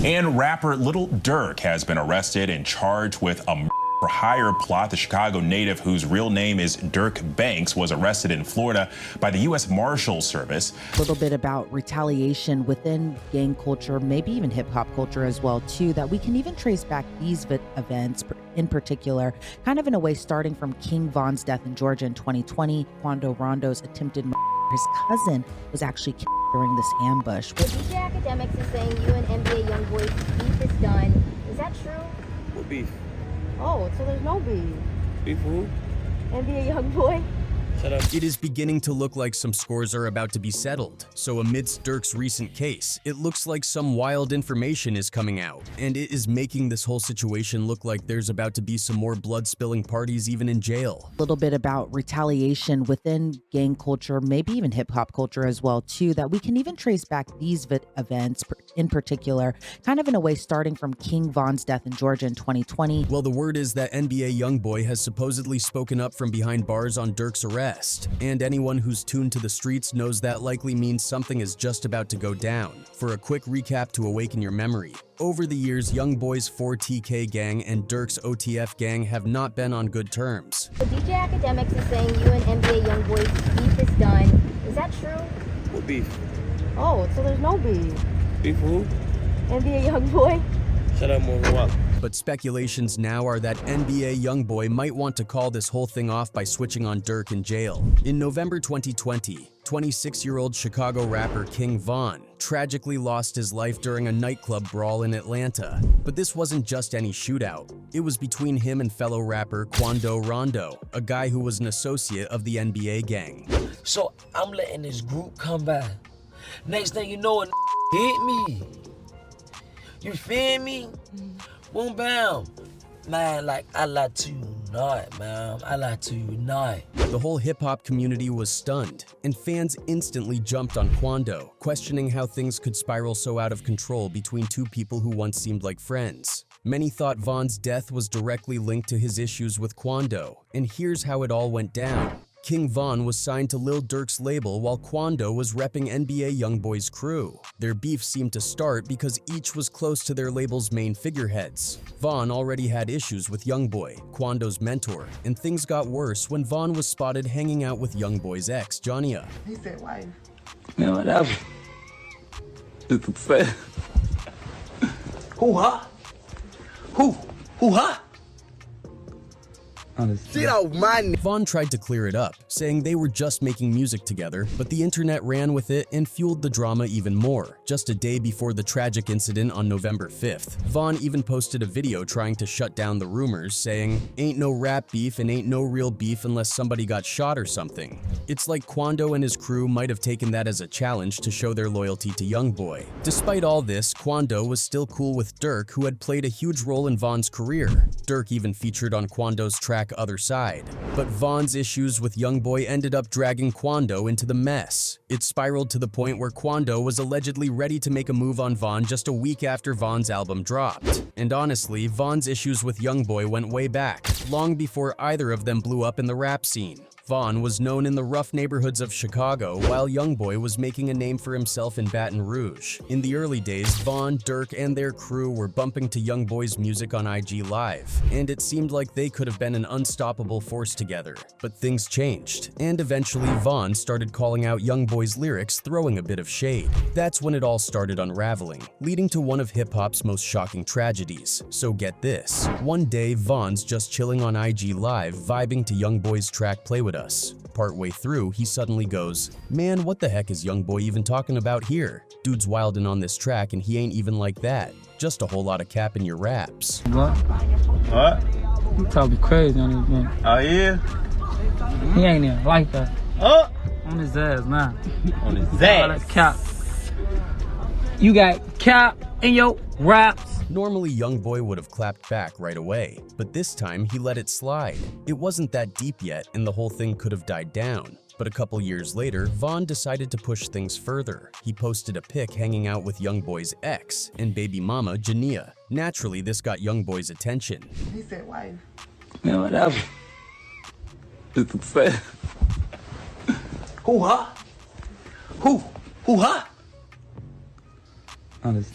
And rapper Lil Durk has been arrested and charged with a for hire plot. The Chicago native, whose real name is Dirk Banks, was arrested in Florida by the U.S. Marshals Service. A little bit about retaliation within gang culture, maybe even hip hop culture as well, too, that we can even trace back these events in particular, kind of in a way starting from King Von's death in Georgia in 2020. Quando Rondo's attempted murder. His cousin was actually killed during this ambush. The DJ Academics is saying you and NBA Youngboy beef is done. Is that true? What beef? Oh, so there's no beef. Beef who? NBA Youngboy? Shut up. It is beginning to look like some scores are about to be settled. So amidst Durk's recent case, it looks like some wild information is coming out, and it is making this whole situation look like there's about to be some more blood-spilling parties even in jail. A little bit about retaliation within gang culture, maybe even hip hop culture as well, too, that we can even trace back these events in particular, kind of in a way starting from King Von's death in Georgia in 2020. Well, the word is that NBA Youngboy has supposedly spoken up from behind bars on Durk's arrest. And anyone who's tuned to the streets knows that likely means something is just about to go down. For a quick recap to awaken your memory, over the years, Youngboy's 4TK gang and Durk's OTF gang have not been on good terms. The DJ Academics is saying you and NBA Youngboy beef is done. Is that true? What beef? Oh, so there's no beef. Beef who? NBA Youngboy? Shut up, more up. But speculations now are that NBA Youngboy might want to call this whole thing off by switching on Durk in jail. In November 2020, 26-year-old Chicago rapper King Von tragically lost his life during a nightclub brawl in Atlanta. But this wasn't just any shootout. It was between him and fellow rapper Quando Rondo, a guy who was an associate of the NBA gang. So I'm letting this group come by. Next thing you know, it hit me. You feel me? Boom, bam. Man, like, I lie to you not, man. I lie to you not. The whole hip-hop community was stunned, and fans instantly jumped on Quando, questioning how things could spiral so out of control between two people who once seemed like friends. Many thought Von's death was directly linked to his issues with Quando, and here's how it all went down. King Von was signed to Lil Durk's label while Quando was repping NBA Youngboy's crew. Their beef seemed to start because each was close to their label's main figureheads. Von already had issues with Youngboy, Quando's mentor, and things got worse when Von was spotted hanging out with Youngboy's ex, Johnny. He said, wife. Man, whatever. It's upset. Who, huh? Who? Who, huh? Von tried to clear it up, saying they were just making music together, but the internet ran with it and fueled the drama even more. Just a day before the tragic incident on November 5th, Von even posted a video trying to shut down the rumors, saying, "Ain't no rap beef and ain't no real beef unless somebody got shot or something." It's like Quando and his crew might have taken that as a challenge to show their loyalty to Youngboy. Despite all this, Quando was still cool with Durk, who had played a huge role in Von's career. Durk even featured on Quando's track Other Side. But Von's issues with Youngboy ended up dragging Quando into the mess. It spiraled to the point where Quando was allegedly ready to make a move on Von just a week after Von's album dropped. And honestly, Von's issues with Youngboy went way back, long before either of them blew up in the rap scene. Von was known in the rough neighborhoods of Chicago, while Youngboy was making a name for himself in Baton Rouge. In the early days, Von, Durk, and their crew were bumping to Youngboy's music on IG Live, and it seemed like they could have been an unstoppable force together. But things changed, and eventually Von started calling out Youngboy's lyrics, throwing a bit of shade. That's when it all started unraveling, leading to one of hip-hop's most shocking tragedies. So get this. One day, Von's just chilling on IG Live, vibing to Youngboy's track Play With Us. Partway through, he suddenly goes, "Man, what the heck is Youngboy even talking about here? Dude's wildin' on this track and he ain't even like that. Just a whole lot of cap in your raps." What? You talking crazy on this man. Oh, yeah? He ain't even like that. Oh! On his ass, man. On his All that ass. cap. You got cap in your raps. Normally, Youngboy would have clapped back right away, but this time he let it slide. It wasn't that deep yet, and the whole thing could have died down. But a couple years later, Von decided to push things further. He posted a pic hanging out with Youngboy's ex and baby mama, Jania. Naturally, this got Youngboy's attention. He said, wife. Man, whatever. It's upset. Who, huh? Who? Who, huh?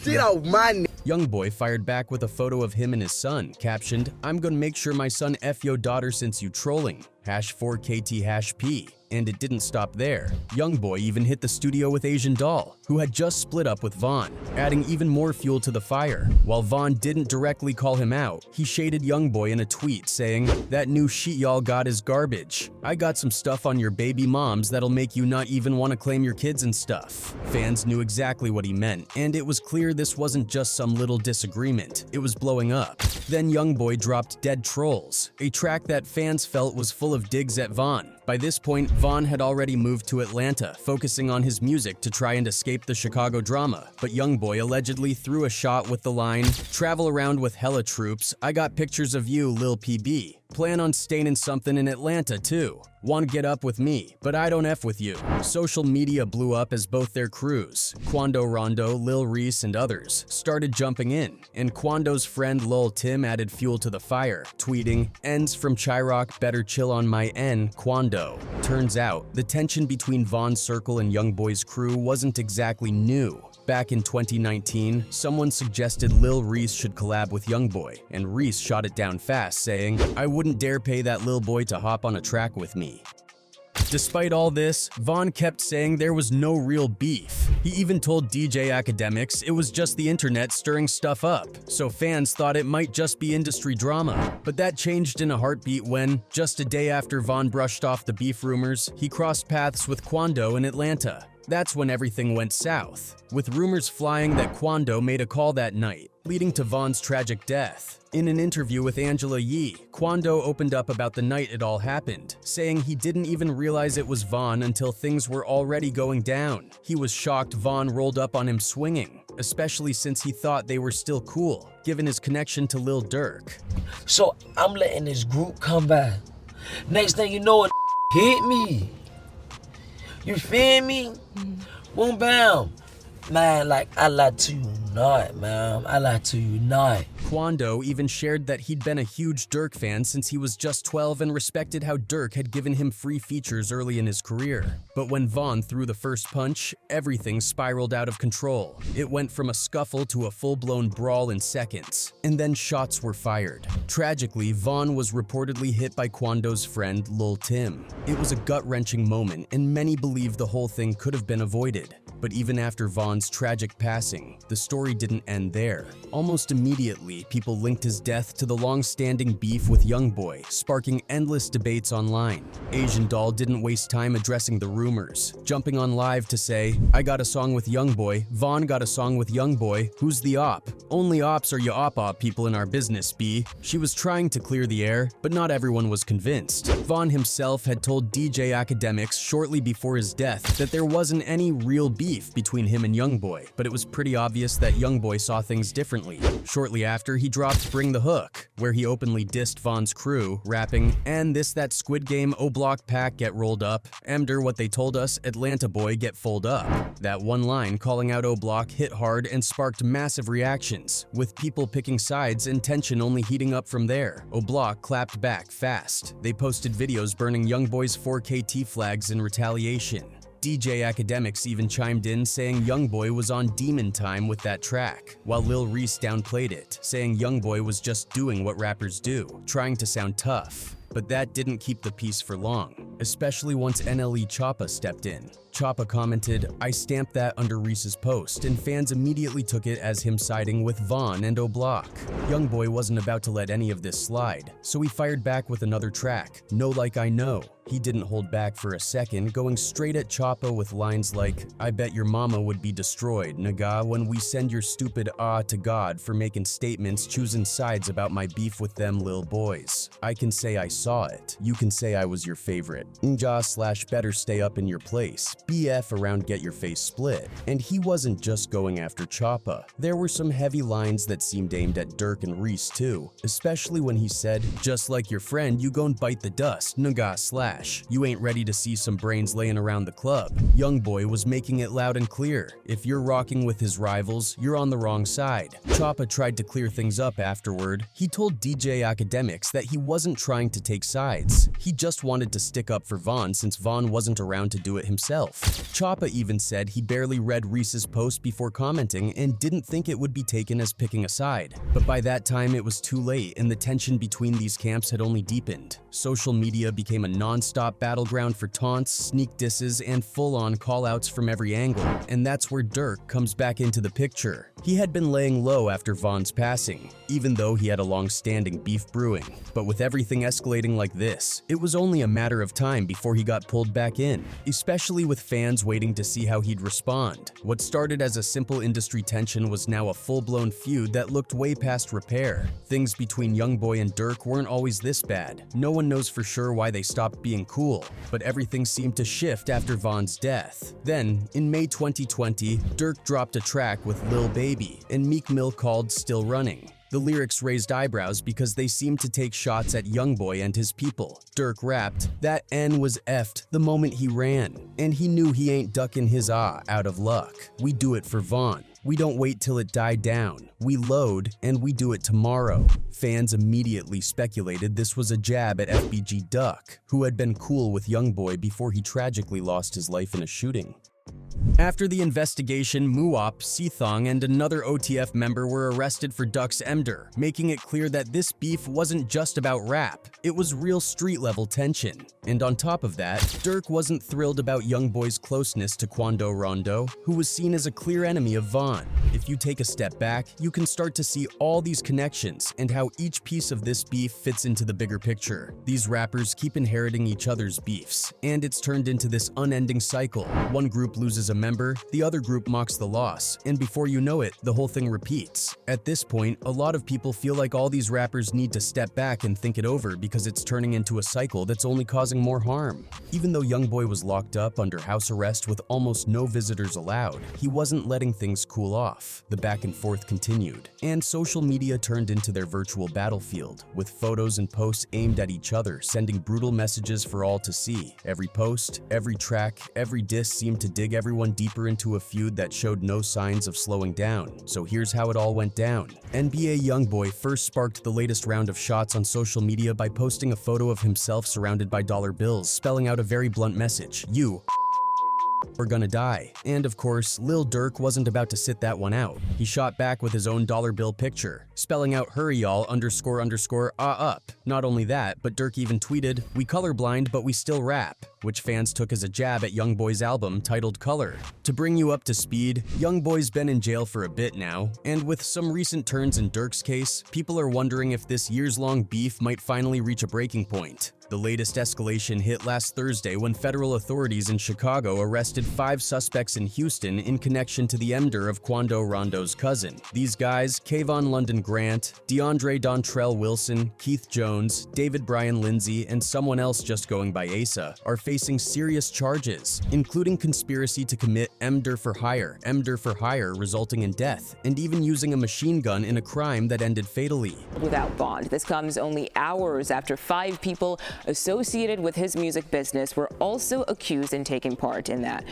Get out my Youngboy fired back with a photo of him and his son, captioned, "I'm gonna make sure my son F yo daughter since you trolling. #4KT#P. And it didn't stop there. Youngboy even hit the studio with Asian Doll, who had just split up with Von, adding even more fuel to the fire. While Von didn't directly call him out, he shaded Youngboy in a tweet saying, "That new shit y'all got is garbage. I got some stuff on your baby moms that'll make you not even want to claim your kids and stuff." Fans knew exactly what he meant, and it was clear this wasn't just some little disagreement, it was blowing up. Then Youngboy dropped Dead Trolls, a track that fans felt was full of digs at Von. By this point, Von had already moved to Atlanta, focusing on his music to try and escape the Chicago drama, but Youngboy allegedly threw a shot with the line, "Travel around with hella troops, I got pictures of you, Lil PB. Plan on staying in something in Atlanta too. Want to get up with me, but I don't F with you." Social media blew up as both their crews, Quando Rondo, Lil Reese, and others, started jumping in, and Quando's friend Lil Tim added fuel to the fire, tweeting, "Ends from Chiroc, better chill on my N, Quando." Turns out, the tension between Von's circle and Youngboy's crew wasn't exactly new. Back in 2019, someone suggested Lil Reese should collab with Youngboy, and Reese shot it down fast, saying, "I wouldn't dare pay that Lil boy to hop on a track with me." Despite all this, Von kept saying there was no real beef. He even told DJ Academics it was just the internet stirring stuff up, so fans thought it might just be industry drama. But that changed in a heartbeat when, just a day after Von brushed off the beef rumors, he crossed paths with Quando in Atlanta. That's when everything went south, with rumors flying that Quando made a call that night, leading to Von's tragic death. In an interview with Angela Yee, Quando opened up about the night it all happened, saying he didn't even realize it was Von until things were already going down. He was shocked Von rolled up on him swinging, especially since he thought they were still cool, given his connection to Lil Durk. So I'm letting this group come by. Next thing you know, it hit me. You feel me? Boom, bam. Man, like, I lied to you not, man. I lied to you not. Quando even shared that he'd been a huge Durk fan since he was just 12 and respected how Durk had given him free features early in his career. But when Von threw the first punch, everything spiraled out of control. It went from a scuffle to a full-blown brawl in seconds, and then shots were fired. Tragically, Von was reportedly hit by Quando's friend Lil Tim. It was a gut-wrenching moment, and many believe the whole thing could have been avoided. But even after Von's tragic passing, the story didn't end there. Almost immediately, people linked his death to the long-standing beef with Youngboy, sparking endless debates online. Asian Doll didn't waste time addressing the rumors, jumping on live to say, "I got a song with Youngboy, Von got a song with Youngboy, who's the op? Only ops are ya op people in our business, B." She was trying to clear the air, but not everyone was convinced. Von himself had told DJ Academics shortly before his death that there wasn't any real beef between him and Youngboy, but it was pretty obvious that Youngboy saw things differently. Shortly after, he dropped Bring the Hook, where he openly dissed Von's crew, rapping, "And this that Squid Game O-Block pack get rolled up, Emder what they told us, Atlanta boy get fold up." That one line calling out O-Block hit hard and sparked massive reactions, with people picking sides and tension only heating up from there. O-Block clapped back fast. They posted videos burning Youngboy's 4KT flags in retaliation. DJ Academics even chimed in saying Youngboy was on demon time with that track, while Lil Reese downplayed it, saying Youngboy was just doing what rappers do, trying to sound tough. But that didn't keep the peace for long, especially once NLE Choppa stepped in. Choppa commented, "I stamped that under Reese's post," and fans immediately took it as him siding with Von and O-Block. Youngboy wasn't about to let any of this slide, so he fired back with another track, "Know Like I Know." He didn't hold back for a second, going straight at Choppa with lines like, "I bet your mama would be destroyed, nigga, when we send your stupid to God for making statements choosing sides about my beef with them lil boys. I can say I saw it. You can say I was your favorite. Nja/better stay up in your place. BF around get your face split." And he wasn't just going after Choppa. There were some heavy lines that seemed aimed at Durk and Reese too, especially when he said, "Just like your friend, you gon' bite the dust, nigga/. You ain't ready to see some brains laying around the club." Youngboy was making it loud and clear. If you're rocking with his rivals, you're on the wrong side. Choppa tried to clear things up afterward. He told DJ Academics that he wasn't trying to take sides. He just wanted to stick up for Von since Von wasn't around to do it himself. himself. Choppa even said he barely read Reese's post before commenting and didn't think it would be taken as picking a side. But by that time, it was too late, and the tension between these camps had only deepened. Social media became a non-stop battleground for taunts, sneak disses, and full-on call-outs from every angle. And that's where Durk comes back into the picture. He had been laying low after Von's passing, even though he had a long-standing beef brewing. But with everything escalating like this, it was only a matter of time before he got pulled back in, especially with fans waiting to see how he'd respond. What started as a simple industry tension was now a full-blown feud that looked way past repair. Things between Youngboy and Durk weren't always this bad. No one knows for sure why they stopped being cool, but everything seemed to shift after Von's death. Then, in May 2020, Durk dropped a track with Lil Baby, and Meek Mill called Still Running. The lyrics raised eyebrows because they seemed to take shots at Youngboy and his people. Durk rapped, "That N was effed the moment he ran, and he knew he ain't ducking his out of luck. We do it for Von. We don't wait till it died down. We load, and we do it tomorrow." Fans immediately speculated this was a jab at FBG Duck, who had been cool with Youngboy before he tragically lost his life in a shooting. After the investigation, Muop, Sithong, and another OTF member were arrested for Duck's MDR, making it clear that this beef wasn't just about rap, it was real street-level tension. And on top of that, Durk wasn't thrilled about Youngboy's closeness to Quando Rondo, who was seen as a clear enemy of Von. If you take a step back, you can start to see all these connections and how each piece of this beef fits into the bigger picture. These rappers keep inheriting each other's beefs, and it's turned into this unending cycle. One group loses a member, the other group mocks the loss, and before you know it, the whole thing repeats. At this point, a lot of people feel like all these rappers need to step back and think it over because it's turning into a cycle that's only causing more harm. Even though Youngboy was locked up under house arrest with almost no visitors allowed, he wasn't letting things cool off. The back and forth continued, and social media turned into their virtual battlefield, with photos and posts aimed at each other, sending brutal messages for all to see. Every post, every track, every diss seemed to dig everyone deeper into a feud that showed no signs of slowing down. So here's how it all went down. NBA Youngboy first sparked the latest round of shots on social media by posting a photo of himself surrounded by dollar bills, spelling out a very blunt message: "You are gonna die." And of course, Lil Durk wasn't about to sit that one out. He shot back with his own dollar bill picture, spelling out "hurry y'all _ up." Not only that, but Durk even tweeted, "We colorblind, but we still rap," which fans took as a jab at Youngboy's album titled Color. To bring you up to speed, Youngboy's been in jail for a bit now, and with some recent turns in Durk's case, people are wondering if this years-long beef might finally reach a breaking point. The latest escalation hit last Thursday when federal authorities in Chicago arrested 5 suspects in Houston in connection to the MDR of Quando Rondo's cousin. These guys, Kayvon London Grant, DeAndre Dontrell Wilson, Keith Jones, David Bryan Lindsay, and someone else just going by Asa, are facing serious charges, including conspiracy to commit MDR for hire resulting in death, and even using a machine gun in a crime that ended fatally. Without bond, this comes only hours after 5 people associated with his music business were also accused in taking part in that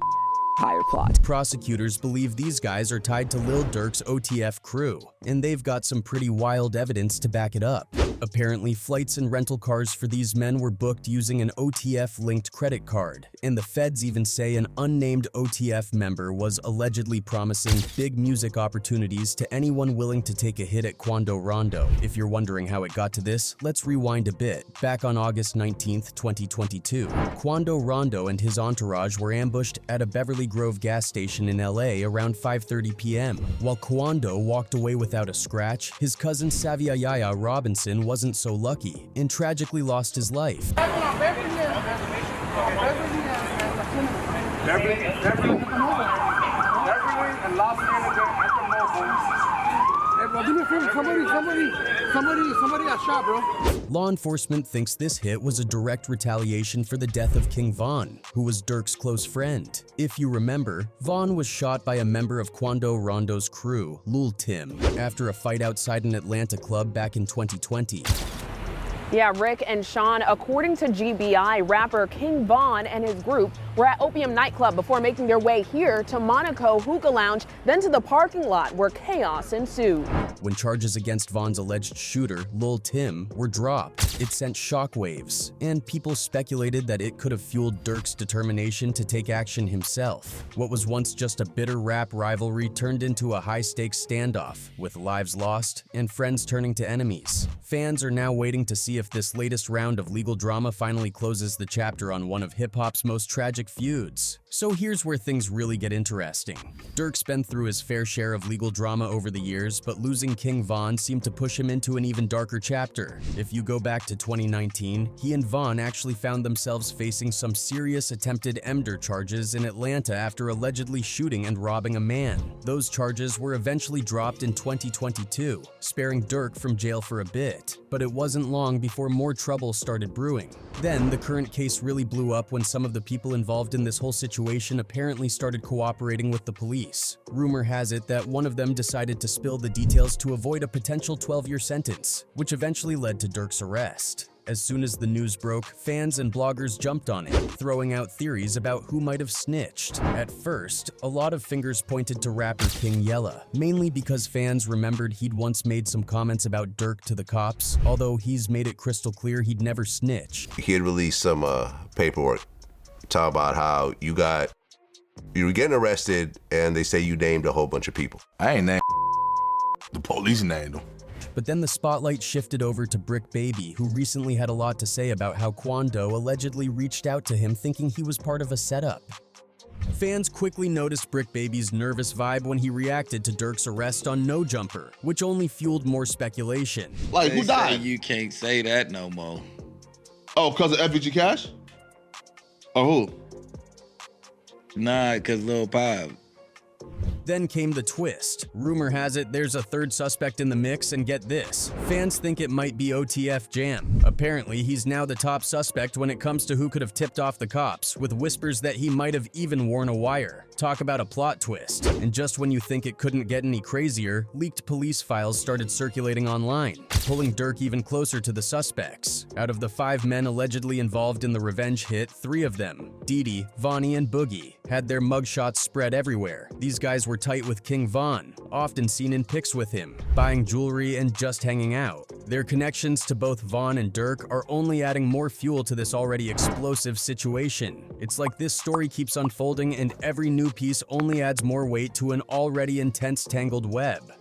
hire plot. Prosecutors believe these guys are tied to Lil Durk's OTF crew, and they've got some pretty wild evidence to back it up. Apparently, flights and rental cars for these men were booked using an OTF-linked credit card, and the feds even say an unnamed OTF member was allegedly promising big music opportunities to anyone willing to take a hit at Quando Rondo. If you're wondering how it got to this, let's rewind a bit. Back on August 19th, 2022, Quando Rondo and his entourage were ambushed at a Beverly Grove gas station in LA around 5:30 p.m. While Quando walked away without a scratch, his cousin Saviayaya Robinson wasn't so lucky and tragically lost his life. Somebody got shot, bro. Law enforcement thinks this hit was a direct retaliation for the death of King Von, who was Durk's close friend. If you remember, Von was shot by a member of Quando Rondo's crew, Lul Tim, after a fight outside an Atlanta club back in 2020. Yeah, Rick and Sean, according to GBI, rapper King Von and his group were at Opium nightclub before making their way here to Monaco Hookah Lounge, then to the parking lot where chaos ensued. When charges against Von's alleged shooter, Lil Tim, were dropped, it sent shockwaves, and people speculated that it could have fueled Durk's determination to take action himself. What was once just a bitter rap rivalry turned into a high-stakes standoff, with lives lost and friends turning to enemies. Fans are now waiting to see if this latest round of legal drama finally closes the chapter on one of hip-hop's most tragic feuds. So here's where things really get interesting. Durk's been through his fair share of legal drama over the years, but losing King Von seemed to push him into an even darker chapter. If you go back to 2019, he and Von actually found themselves facing some serious attempted murder charges in Atlanta after allegedly shooting and robbing a man. Those charges were eventually dropped in 2022, sparing Durk from jail for a bit. But it wasn't long before more trouble started brewing. Then, the current case really blew up when some of the people involved in this whole situation apparently started cooperating with the police. Rumor has it that one of them decided to spill the details to avoid a potential 12-year sentence, which eventually led to Durk's arrest. As soon as the news broke, fans and bloggers jumped on it, throwing out theories about who might have snitched. At first, a lot of fingers pointed to rapper King Yella, mainly because fans remembered he'd once made some comments about Durk to the cops, although he's made it crystal clear he'd never snitch. He had released some paperwork talking about how you were getting arrested and they say you named a whole bunch of people. I ain't named the police named them. But then the spotlight shifted over to Brick Baby, who recently had a lot to say about how Quando allegedly reached out to him thinking he was part of a setup. Fans quickly noticed Brick Baby's nervous vibe when he reacted to Durk's arrest on No Jumper, which only fueled more speculation. Like, who died? You can't say that no more. Oh, because of FBG Cash? Or who? Nah, because Lil Pop. Then came the twist. Rumor has it there's a third suspect in the mix, and get this, fans think it might be OTF Jam. Apparently, he's now the top suspect when it comes to who could have tipped off the cops, with whispers that he might have even worn a wire. Talk about a plot twist. And just when you think it couldn't get any crazier, leaked police files started circulating online, pulling Durk even closer to the suspects. Out of the 5 men allegedly involved in the revenge hit, 3 of them, Didi, Vonnie, and Boogie, had their mugshots spread everywhere. These guys were tight with King Von, often seen in pics with him, buying jewelry and just hanging out. Their connections to both Von and Durk are only adding more fuel to this already explosive situation. It's like this story keeps unfolding and every new piece only adds more weight to an already intense tangled web.